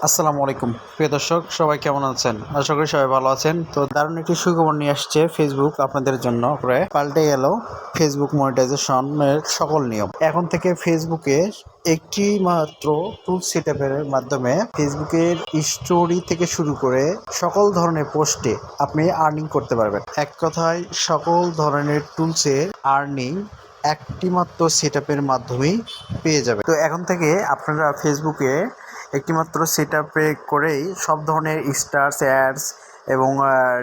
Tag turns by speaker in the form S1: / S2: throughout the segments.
S1: আসসালামু আলাইকুম প্রিয় দর্শক, সবাই কেমন আছেন? আশা করি সবাই ভালো আছেন। তো দারুণ একটি সুখবর নিয়ে আসছে ফেসবুক আপনাদের জন্য। পাল্টে গেল ফেসবুক মনিটাইজেশনের সকল নিয়ম। এখন থেকে ফেসবুকে একটি মাত্র টুল সেটআপের মাধ্যমে ফেসবুকের স্টোরি থেকে শুরু করে সকল ধরনের পোস্টে আপনি আর্নিং করতে পারবেন। এক কথায় সকল ধরনের টুলসের আর্নিং একটি মাত্র সেটআপের মাধ্যমেই পেয়ে যাবে। তো এখন থেকে আপনারা ফেসবুকে একটিমাত্র সেটআপে করেই সব ধরনের স্টার্স অ্যাডস এবং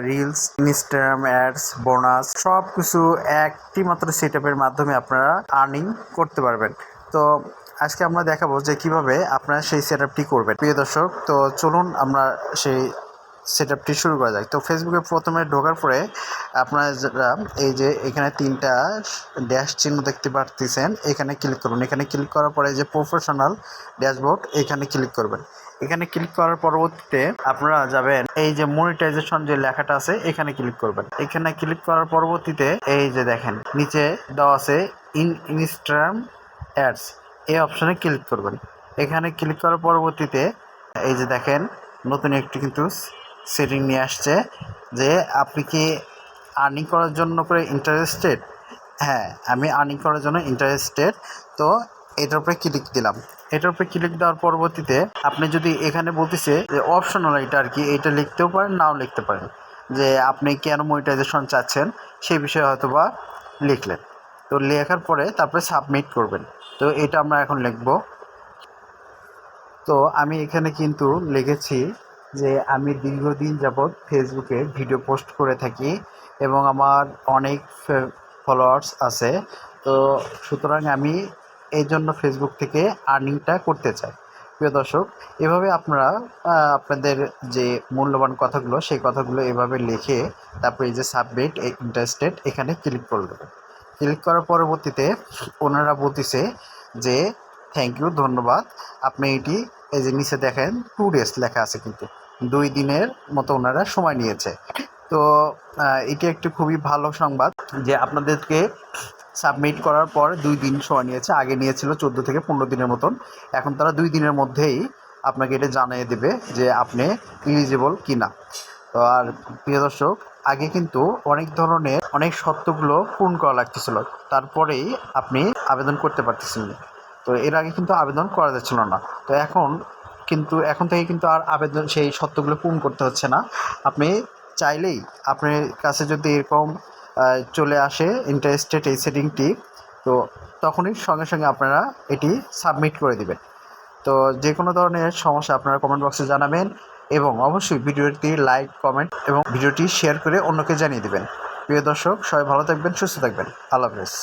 S1: রিলস, ইনস্টাগ্রাম অ্যাডস, বোনাস সব কিছু একটি মাত্র সেটআপের মাধ্যমে আপনারা আর্নিং করতে পারবেন। তো আজকে আমরা দেখাবো যে কিভাবে আপনারা সেই সেটআপটি করবেন। প্রিয় দর্শক, তো চলুন আমরা সেই সেটআপটি শুরু করা যায়। তো ফেসবুকে প্রথমে ঢোকার পরে আপনারা এই যে এখানে তিনটা ড্যাশ চিহ্ন দেখতে পাচ্ছেন, এখানে ক্লিক করুন। এখানে ক্লিক করার পরে যে প্রফেশনাল ড্যাশবোর্ড, এখানে ক্লিক করবেন। এখানে ক্লিক করার পরবর্তীতে আপনারা যাবেন এই যে মনিটাইজেশন যে লেখাটা আছে, এখানে ক্লিক করবেন। এখানে ক্লিক করার পরবর্তীতে এই যে দেখেন নিচে দেওয়া আছে ইনস্টাগ্রাম অ্যাডস, এই অপশনে ক্লিক করবেন। এখানে ক্লিক করার পরবর্তীতে এই যে দেখেন নতুন একটি কিন্তু সেটিং নিয়ে আসছে যে আপনি কি আর্নিং করার জন্য করে ইন্টারেস্টেড? হ্যাঁ, আমি আর্নিং করার জন্য ইন্টারেস্টেড। তো এটার উপরে ক্লিক দিলাম। এটার উপরে ক্লিক দেওয়ার পরবর্তীতে আপনি যদি এখানে বলতেছে যে অপশনাল, এটা আর কি, এটা লিখতেও পারেন, নাও লিখতে পারেন যে আপনি কেন মনিটাইজেশন চাচ্ছেন সেই বিষয়ে হয়তো বা লিখলেন। তো লেখার পরে তারপরে সাবমিট করবেন। তো এটা আমরা এখন লিখব। তো আমি এখানে কিন্তু লিখেছি যে আমি দীর্ঘদিন যাবৎ ফেসবুকে ভিডিও পোস্ট করে থাকি এবং আমার অনেক ফলোয়ার্স আছে। তো সুতরাং আমি এই জন্য ফেসবুক থেকে আর্নিংটা করতে চাই। প্রিয় দর্শক, এভাবে আপনারা আপনাদের যে মূল্যবান কথাগুলো, সেই কথাগুলো এভাবে লিখে তারপরে এই যে সাবমিট ইন্টারেস্টেড এখানে ক্লিক করবেন। ক্লিক করার পরবর্তীতে ওনারা বলতেছে যে থ্যাংক ইউ, ধন্যবাদ, আপনি এটি এই যে নিচে দেখেন 2 days লেখা আছে, কিন্তু 2 দিনের মতো ওনারা সময় নিয়েছে। তো এটি একটি খুবই ভালো সংবাদ যে আপনাদেরকে সাবমিট করার পর 2 দিন সময় নিয়েছে। আগে নিয়েছিল 14 থেকে 15 দিনের মতন। এখন তারা 2 দিনের মধ্যেই আপনাকে এটা জানিয়ে দেবে যে আপনি এলিজিবল কিনা। তো আর প্রিয় দর্শক, আগে কিন্তু অনেক শর্তগুলো পূরণ করা লাগতেছিল, তারপরেই আপনি আবেদন করতে পারতেছিলেন। তো এর আগে কিন্তু আবেদন করা যাচ্ছিল না। তো এখন থেকে কিন্তু আর আবেদন সেই শর্তগুলো পূরণ করতে হচ্ছে না। আপনি চাইলেই আপনার কাছে যদি এরকম চলে আসে ইন্টারেস্টেড এই সেটিংটি, তো তখনই সঙ্গে সঙ্গে আপনারা এটি সাবমিট করে দিবেন। তো যে কোনো ধরনের সমস্যা আপনারা কমেন্ট বক্সে জানাবেন এবং অবশ্যই ভিডিওটি লাইক, কমেন্ট এবং ভিডিওটি শেয়ার করে অন্যকে জানিয়ে দেবেন। প্রিয় দর্শক, সবাই ভালো থাকবেন, সুস্থ থাকবেন। আল্লাহ হাফেজ।